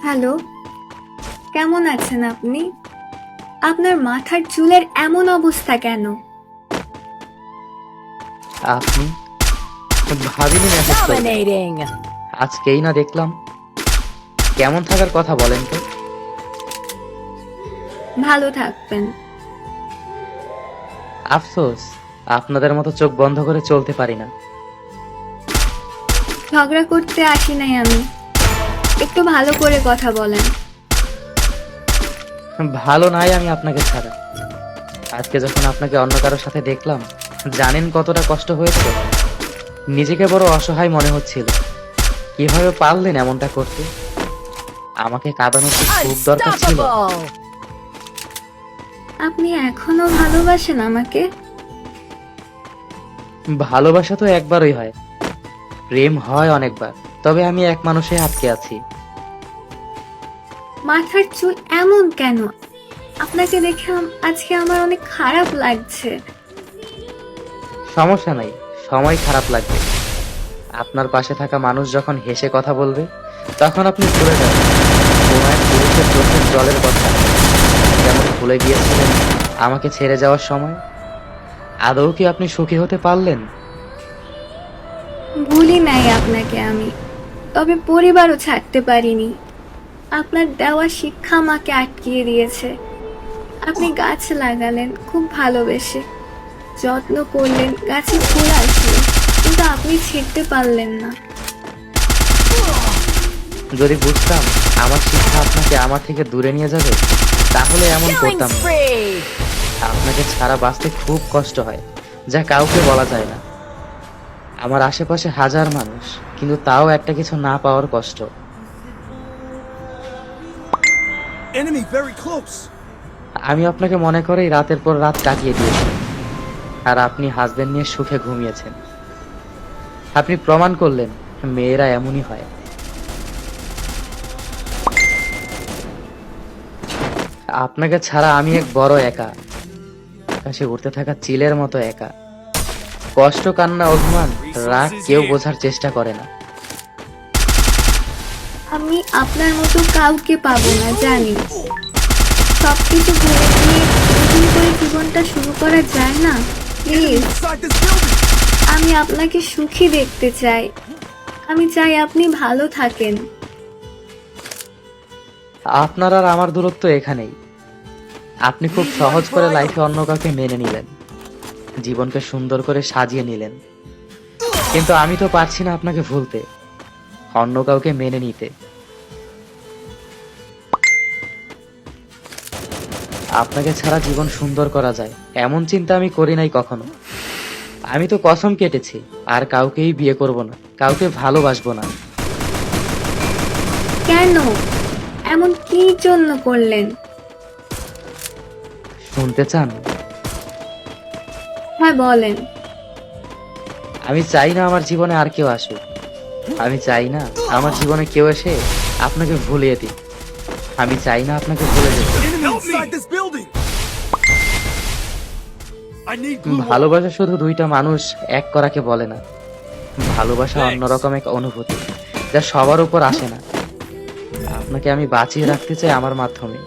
Hello, কেমন আছেন আপনি? আপনার মাথার চুলের এমন অবস্থা কেন? আপনি ভাবিনি মেসেজ করবেন। Dominating. আজকেই না দেখলাম। কেমন থাকার কথা বলেন তো? ভালো থাকবেন। আফসোস, আপনাদের মতো চোখ বন্ধ করে চলতে পারি না। ঝগড়া করতে আসি নাই আমি। একটু ভালো করে কথা বলেন। ভালো নাই আমি আপনাকে ছাড়া। আজকে যখন আপনাকে অন্য কারোর সাথে দেখলাম, জানেন কতটা কষ্ট হয়েছে। নিজেকে বড় অসহায় মনে হচ্ছিল। কিভাবে পারলেন এমনটা করতে? আমাকে কাঁদানোর কি খুব দরকার ছিল? Unstoppable. আপনি এখনো ভালোবাসেন আমাকে? ভালোবাসা তো একবারই হয়, প্রেম হয় অনেকবার। তবে আমি এক মানুষে আটকে আছি। মাথার চুল এমন কেন? আপনাকে দেখে আজকে আমার অনেক খারাপ লাগছে। সমস্যা নাই, সময় খারাপ লাগবে। আপনার পাশে থাকা মানুষ যখন হেসে কথা বলবে, তখন আপনি ভুলে যাবেন কোন এক পুরুষের চোখের জলের কথা। যেমন ভুলে গিয়েছিলেন আমাকে ছেড়ে যাওয়ার সময়। আদৌ কি আপনি সুখী হতে পারলেন? ভুলি নাই আপনাকে আমি, তবে পরিবারও ছাড়তে পারিনি। আপনার দেওয়া শিক্ষা আমাকে আটকিয়ে দিয়েছে। আপনি গাছ লাগালেন খুব ভালোবেসে, যত্ন করলেন, গাছে ফুল আসলো, কিন্তু আপনি ছিঁড়তে পারলেন না। যদি বুঝতাম আমার শিক্ষা আপনাকে আমার থেকে দূরে নিয়ে যাবে, তাহলে এমন Killing করতাম না। spree. আপনাকে ছাড়া বাঁচতে খুব কষ্ট হয়, যা কাউকে বলা যায় না। আমার আশেপাশে হাজার মানুষ, কিন্তু তাও একটা কিছু না পাওয়ার কষ্ট। Enemy very close. আমি আপনাকে মনে করেই রাতের পর রাত কাটিয়ে দিয়েছি, আর আপনি হাজবেন্ড নিয়ে সুখে ঘুমিয়েছেন। আপনি প্রমাণ করলেন মেয়েরা এমনই হয়। আপনাকে ছাড়া আমি এক বড় একা, আকাশে উড়তে থাকা চিলের মতো একা। কষ্ট, কান্না, অভিমান, রাগ কেউ বোঝার চেষ্টা করে না। আমি আপনার মতো কাউকে পাবো না জানি। সবকিছু ভুলে গিয়ে নতুন করে জীবনটা শুরু করা যায় না? Please, Inside this building. আমি আপনাকে সুখী দেখতে চাই। আমি চাই আপনি ভালো থাকেন। আপনার আর আমার দূরত্ব এখানেই। আপনি খুব সহজ করে লাইফে অন্য কাউকে মেনে নিলেন, জীবনকে সুন্দর করে সাজিয়ে নিলেন। কিন্তু আমি তো পারছি না আপনাকে ভুলতে, অন্য কাউকে মেনে নিতে। আপনাকে ছাড়া জীবন সুন্দর করা যায় এমন চিন্তা আমি করি নাই কখনো। আমি তো কসম কেটেছি আর কাউকেই বিয়ে করব না, কাউকে ভালোবাসবো না। কেন? এমন কি জন্য করলেন? শুনতে চান? হ্যাঁ, বলেন। আমি চাই না আমার জীবনে আর কেউ আসুক। আমি চাই না আমার জীবনে কেউ এসে আপনাকে ভুলিয়ে দিক। আমি চাই না আপনাকে ভুলে যেতে। Enemy inside this building. I need glue. ভালোবাসা শুধু দুইটা মানুষ এক করাকে বলে না। ভালোবাসা অন্যরকম এক অনুভূতি, যা সবার উপর আসে না। আপনাকে আমি বাঁচিয়ে রাখতে চাই আমার মাধ্যমে।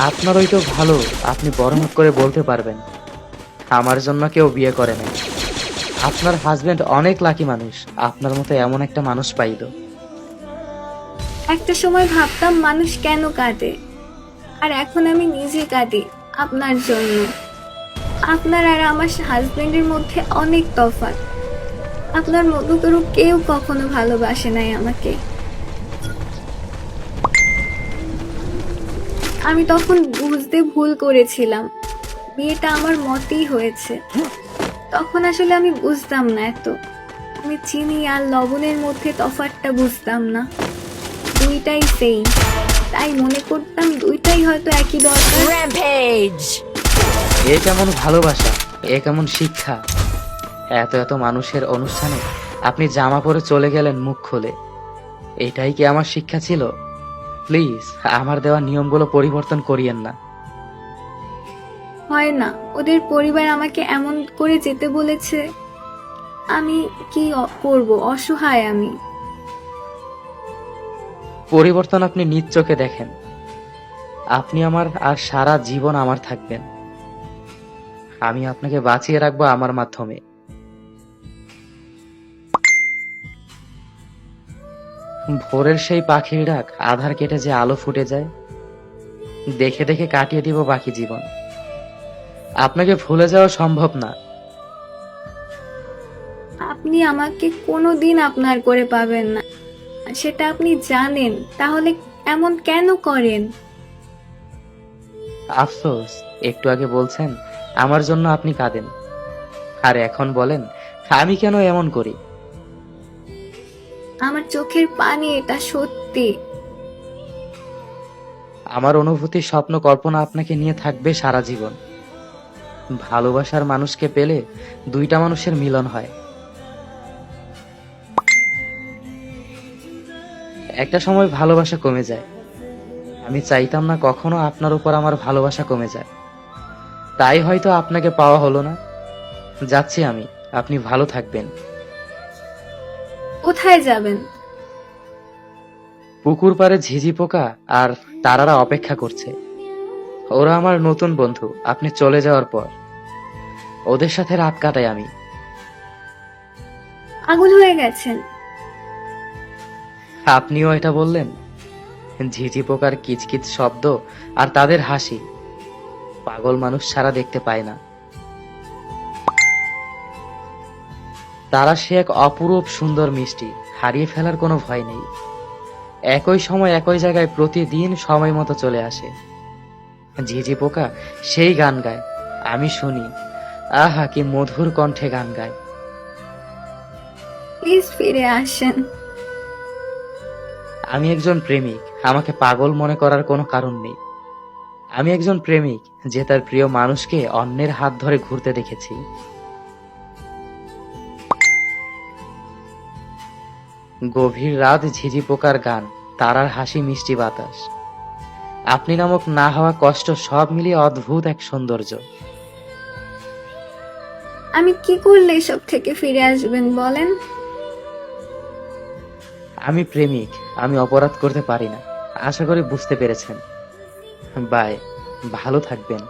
আপনার ওই তো ভালো, আপনি বড় মুখ করে বলতে পারবেন আমার জন্য কেউ বিয়ে করে নাই। আপনার হাজবেন্ড অনেক লাকি মানুষ, আপনার মতো এমন একটা মানুষ পাইল। একটা সময় ভাবতাম মানুষ কেন কাঁদে, আর এখন আমি নিজে কাঁদি আপনার জন্য। আপনার আর আমার হাজবেন্ডের মধ্যে অনেক তফাৎ। আপনার মতো করে কেউ কখনো ভালোবাসে নাই আমাকে। আমি তখন বুঝতে ভুল করেছিলাম, বিয়েটা আমার মতেই হয়েছে। তখন আসলে আমি বুঝতাম না এত। আমি চিনি আর লবণের মধ্যে তফাৎটা বুঝতাম না। দুইটাই সেই, তাই মনে করতাম দুইটাই হয়তো একই দরকার। Rampage. এ কেমন ভালোবাসা, এ কেমন শিক্ষা! এত এত মানুষের অনুষ্ঠানে আপনি জামা পরে চলে গেলেন মুখ খুলে। এটাই কি আমার শিক্ষা ছিল? প্লিজ আমার দেওয়া নিয়মগুলো পরিবর্তন করিয়েন না। হয় না, ওদের পরিবার আমাকে এমন করে যেতে বলেছে। আমি কি করব? অসহায় আমি। পরিবর্তন আপনি নিজ চোখে দেখেন। আপনি আমার আর সারা জীবন আমার থাকবেন। আমি আপনাকে বাঁচিয়ে রাখবো আমার মাধ্যমে। ভোরের সেই পাখির ডাক আধার কেটে যে আলো ফুটে যায়, দেখে দেখে কাটিয়ে দিব বাকি জীবন। আপনাকে ভুলে যাওয়া সম্ভব না। আপনি আমাকে কোনোদিন আপনার করে পাবেন না, সেটা আপনি জানেন। তাহলে এমন কেন করেন? আফসোস, একটু আগে বলছেন আমার জন্য আপনি কাঁদেন, আর এখন বলেন আমি কেন এমন করি। আমার চোখের পানি, এটা সত্যি। আমার অনুভূতি, স্বপ্ন, কল্পনা আপনাকে নিয়ে থাকবে সারা জীবন। ভালোবাসার মানুষকে পেলে দুইটা মানুষের মিলন হয়। একটা সময় ভালোবাসা কমে যায়। আমি চাইতাম না কখনো আপনার উপর আমার ভালোবাসা কমে যায়, তাই হয়তো আপনাকে পাওয়া হলো না। যাচ্ছি আমি, আপনি ভালো থাকবেন। কোথায় যাবেন? পুকুর পাড়ে ঝিঝি পোকা আর তারারা অপেক্ষা করছে। ওরা আমার নতুন বন্ধু আপনি চলে যাওয়ার পর। ওদের সাথে রাত কাটাই আমি। পাগল হয়ে গেছেন? আপনিও এটা বললেন? ঝিঝি পোকার কিচকিচ শব্দ আর তাদের হাসি পাগল মানুষ ছাড়া দেখতে পায় না। তারা সে এক অপরূপ সুন্দর মিষ্টি, হারিয়ে ফেলার কোনো ভয় নেই। একই সময় একই জায়গায় প্রতিদিন সময় মতো চলে আসে। ঝিঝি পোকা সেই গান গায়, আমি শুনি। আহা, কি মধুর কণ্ঠে গান গায়। প্লিজ ফিরে আসেন। আমি একজন প্রেমিক, আমাকে পাগল মনে করার কোনো কারণ নেই। আমি একজন প্রেমিক যে তার প্রিয় মানুষকে অন্যের হাত ধরে ঘুরতে দেখেছি। গভীর রাত, ঝিঝি পোকার গান, তারার হাসি, মিষ্টি বাতাস, আপনি নামক না হওয়া কষ্ট, সব মিলিয়ে অদ্ভুত এক সৌন্দর্য। আমি কি করলে এসব থেকে ফিরে আসবেন বলেন? আমি প্রেমিক, আমি অপরাধ করতে পারি না। আশা করি বুঝতে পেরেছেন। বাই, ভালো থাকবেন।